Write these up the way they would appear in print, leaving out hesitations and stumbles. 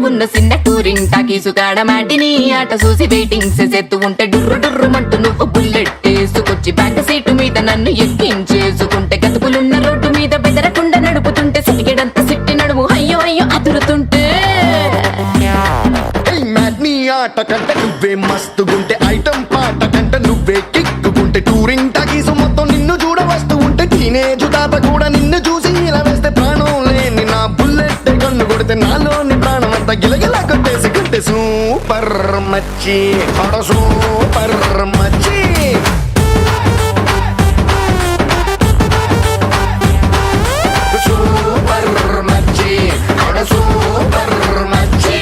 ఉన్న చిన్న touring talkies కాడ మాటిని ఆట చూసి వెయిటింగ్ చేసేత్తు ఉంటే డుర్రు డుర్రుమంటూ నువ్వు బుల్లెట్ వేసుకొచ్చి బ్యాక్ సీటు మీద నన్ను ఎక్కించేసుకుంటే గతుకులున్న రోడ్డు మీద బెదరకుండా నడుపుతుంటే సిటికెడంతా సిట్టి నడుము అయ్యో అయ్యో అదురుతుంటే నీ ఆట కంటే నువ్వే మస్తుగుంటే ఐటం పాట కంటే నువ్వే కిక్కుకుంటే టూరింగ్ టాకీసు మొత్తం నిన్ను చూడ వస్తూ ఉంటే టీనేజ్ తాత కూడా నిన్ను చూసి ఇలా వేస్తే ప్రాణం లేని నా బుల్లెట్ కన్ను కొడితే నాలోని ప్రాణం అంతా గిలగిలా కొట్టేసి కొట్టే సూపర్ మచ్చి ఆడ సూపర్ మచ్చి సూపర్ మచ్చి ఆడ సూపర్ మచ్చి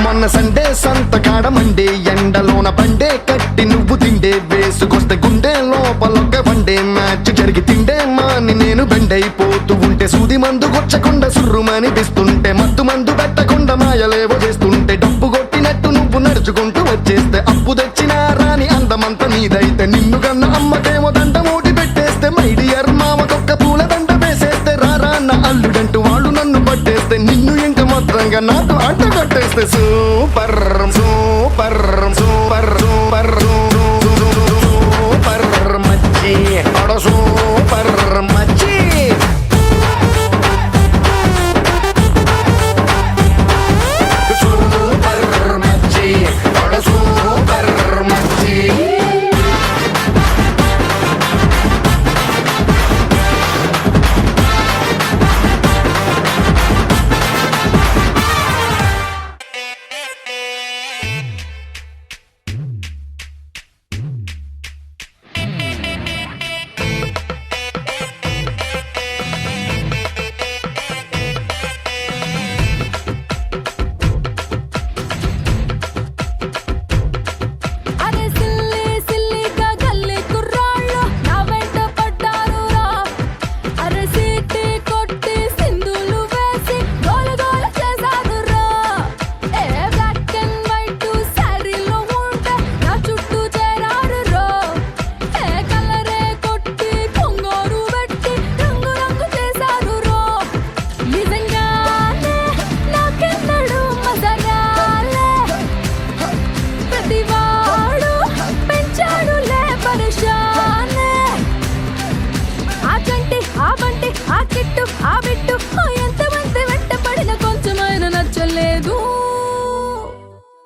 మొన్న సండే సంతకాడ మండే ఎండలోన బండే కట్టి నువ్వు తిండే వేసుకొస్తే గుండె లోపలొక్క వన్డే మ్యాచ్ జరిగి తిండే మాని నేను బెండైపోతూ ఉంటే సూది మందు గొచ్చకుండా సుర్రుమనిపిస్తుంటే మత్తు మందు పెట్టకుండా మాయలేవో చేస్తుంటే డబ్బు కొట్టినట్టు నువ్వు నడుచుకుంటూ వచ్చేస్తే అప్పు తెచ్చినా రాని అందమంతా నీదైతే నిన్ను కన్న అమ్మకేమో దండ మూటి పెట్టేస్తే మైడియర్ మామకొక్క పూల దండ వేసేస్తే రారా నా అల్లుడంటూ వాళ్ళు నన్ను పట్టేస్తే నిన్ను ఇంకా మాత్రంగా నాతో అంట కట్టేస్తే super super super super super మచ్చి ఆడ సూపర్ మచ్చి సూపర్ మచ్చి ఆడ సూపర్ మచ్చి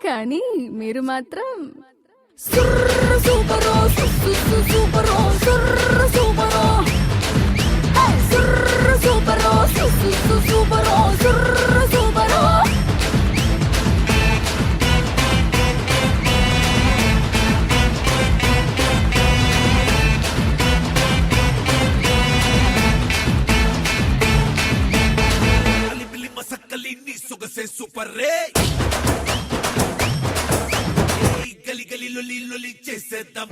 కానీ మీరు మాత్రం సూపరో సూపరో సూపరో సూపరో సూపరో సూపరో సూపర్ రే గలి గలి లొలి లొలి చేసేద్దాం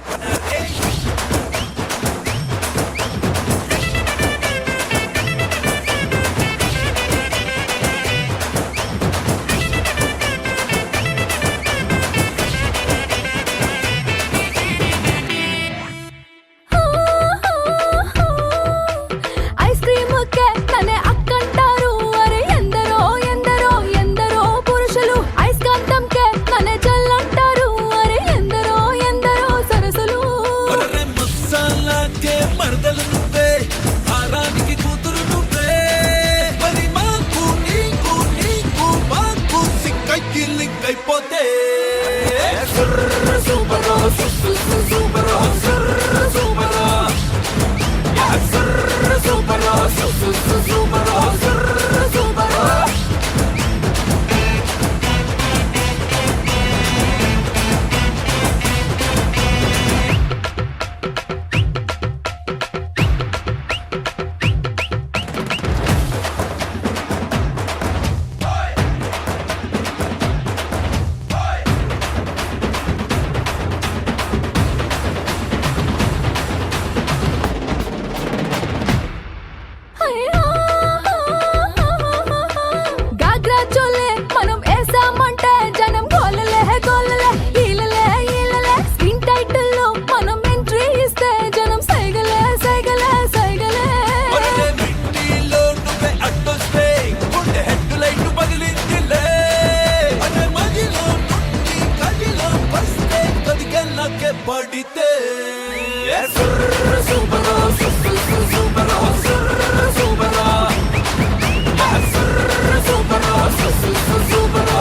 కొట్టితే సూపరో సూపరో సూపరో సూపరో సూపరో సూపరో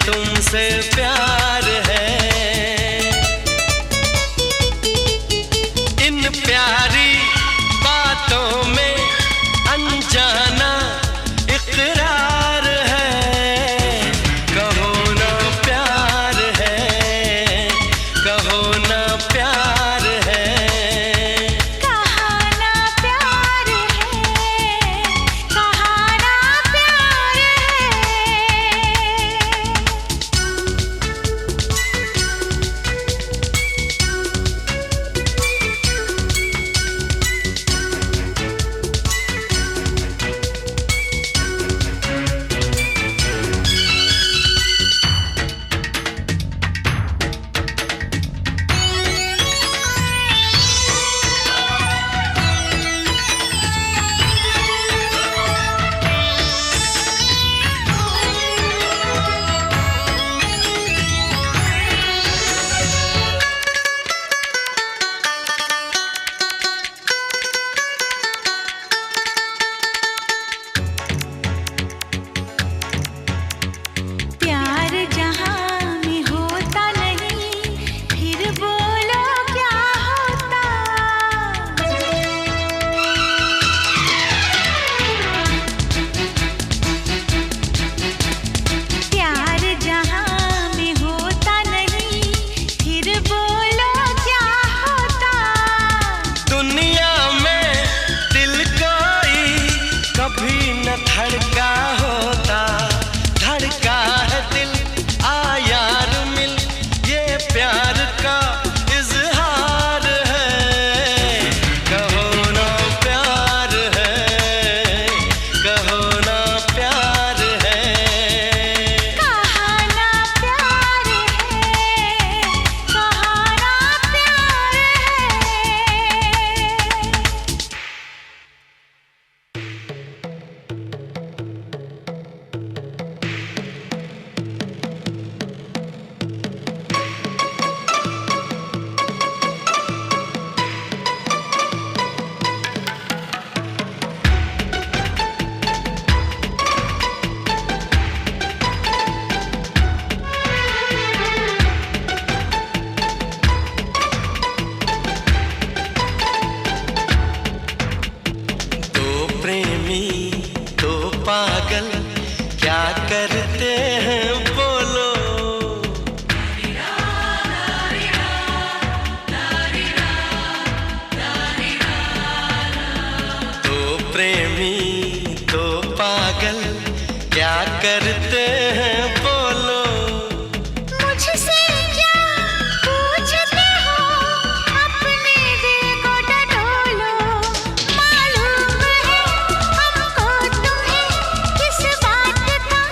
तुमसे प्यार है इन प्यारी बातों में अनजाना इकरार है कहो ना प्यार है कहो ना प्यार है कहा ना प्यार है कहा ना प्यार प्यार जहां में होता नहीं फिर बोलो क्या होता प्यार जहां में होता नहीं फिर बोलो क्या होता दुनिया में दिल कोई कभी न धड़का होता धड़का है दिल आ यार मिल ये प्यार का इजहार है कहो ना प्यार है कहो ना प्यार है कहा ना प्यार है कहा ना प्यार दो प्रेमी दो पागल क्या करते हैं बोलो दो प्रेमी दो पागल क्या करते हैं बोलो मुझसे क्या पूछते हो अपने दिल को टटोलो मालूम है हमको तुम्हें किस बात का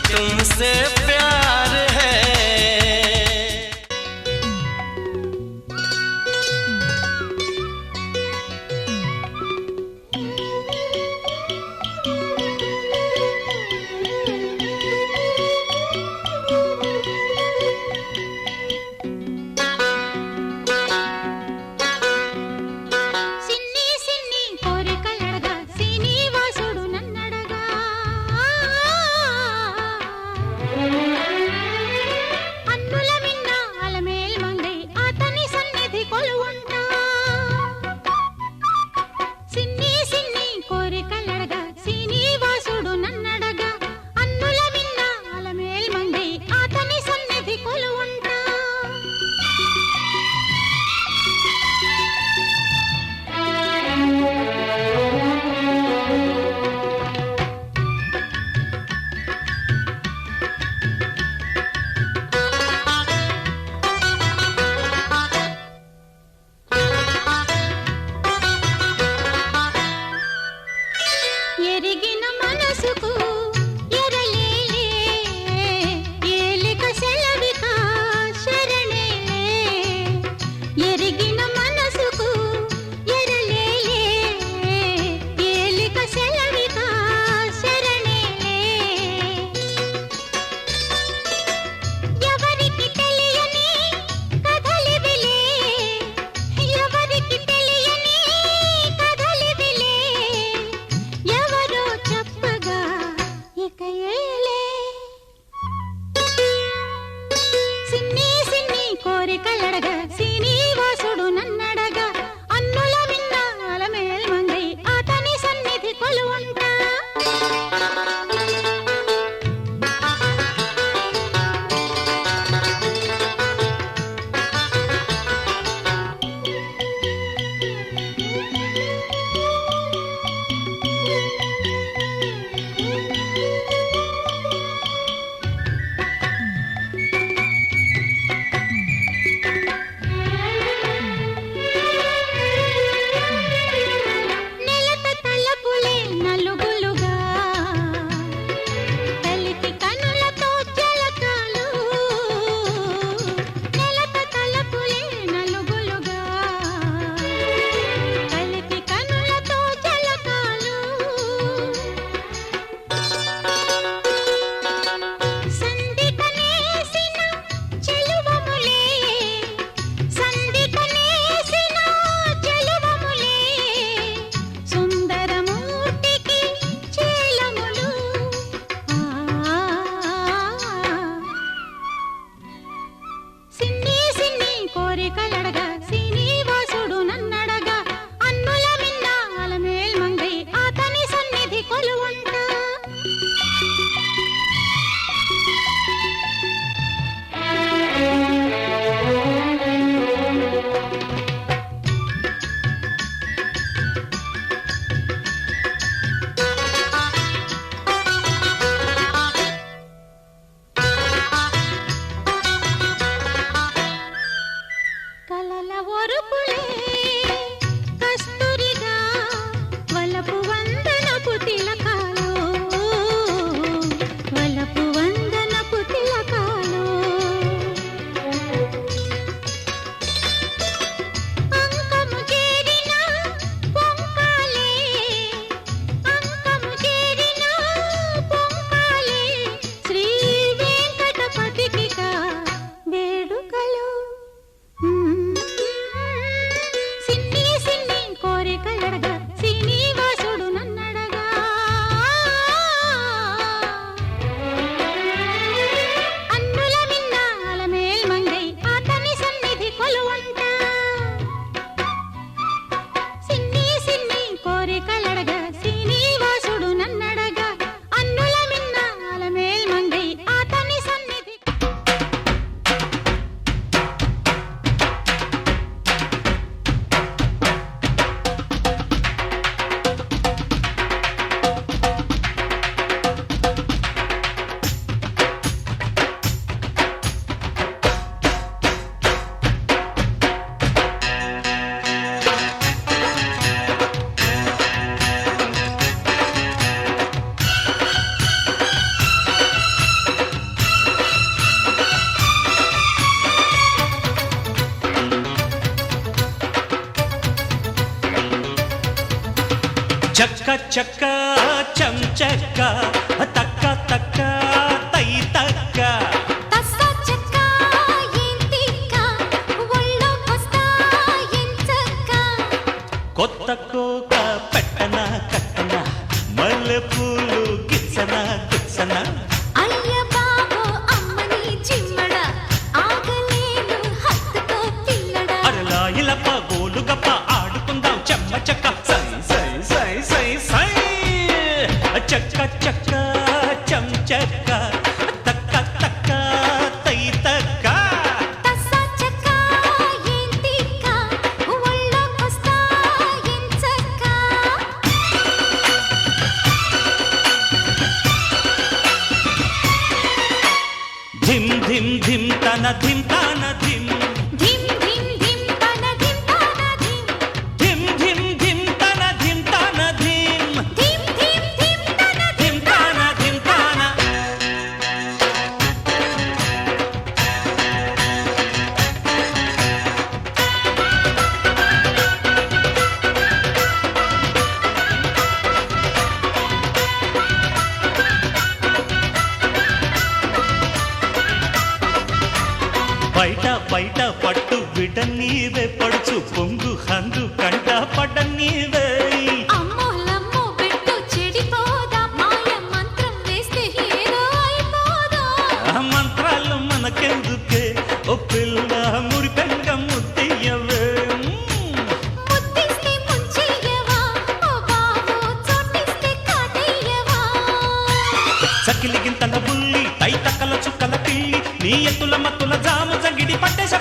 तुमसे प्यार है। సిన్ని సిన్ని కోరికలడగా శ్రీనివాసుడు నన్నడగా అన్నుల మిన్న అలమేల్ మంగై అతని సన్నిధి కొలువుంటా సిన్ని సిన్ని కోరికలడగా శ్రీనివాసుడు నన్నడగా అన్నుల మిన్న అలమేల్ మంగై అతని సన్నిధి కొలువుంటా ఎరిగిన మనసుకు ఎరలేలే ఏలిక సెలవిక శరణేలే ఎరిగిన మనసుకు ఎరలేలే ఏలిక సెలవిక శరణేలే ఎవరికి తెలియని కథలివిలే ఎవరికి తెలియని కథలివిలే ఎవరో చెప్పగా ఇక ఏలే సిన్ని సిన్ని కోరికలడగా శ్రీనివాసుడు నన్నడగా అన్నుల మిన్న అలమేల్ మంగై అతని సన్నిధి కొలువుంటా చక్క చం చక్క తక్క తక్క తై తక్క తస్సా చెక్క ఏంటిక్క ఒళ్ళోకొస్తా ఎంచక్క కొత్త కోక పెట్టన కట్టన మల్లె పూలు గిచ్చన గిచ్చన అయ్య బాబో అమ్మని చిమ్మడ ఆగలేను హత్తుకో పిల్లడా అరలా ఇలప గోలు గప్ప ఆడుకుందాం చెమ్మ చెక్క సై సై సై సై సై చక్క చక్క చం చక్క తక్క తక్క తై తక్క తస్సా చెక్క ఏంటిక్క ఒళ్ళోకొస్తా ఎంచక్క ధిమ్ ధిమ్ ధిమ్ తన ధిమ్ తన ధిమ్ ధిమ్ ధిమ్ ధిమ్ తన ధిమ్ తన ధిమ్ ధిమ్ ధిమ్ ధిమ్ తన ధిమ్ తన ధిమ్ ధిమ్ ధిమ్ ధిమ్ తన ధిమ్ తన ధిమ్ తన బయట బయట పట్టు బిడ్డ నీవే పడుచు పొంగు హంగు కంట పడ్డ నీవే అమ్మో లమ్మో పెట్టు చెడిపోదా మాయ మంత్రం వేస్తే ఏదో అయిపోదా ఆ మంత్రాలు మనకెందుకే ఓ పిల్ల మురిపెంగ ముద్దయ్యవే ముద్దిస్తే ముంచెయ్యవా ఓ బాబో చోటిస్తే కాటయ్యవా సకిలి గింతల బుల్లి తై తక్కల చుక్కల పిల్లి నీ ఎత్తుల మత్తుల జాము జగిడి పట్టేశ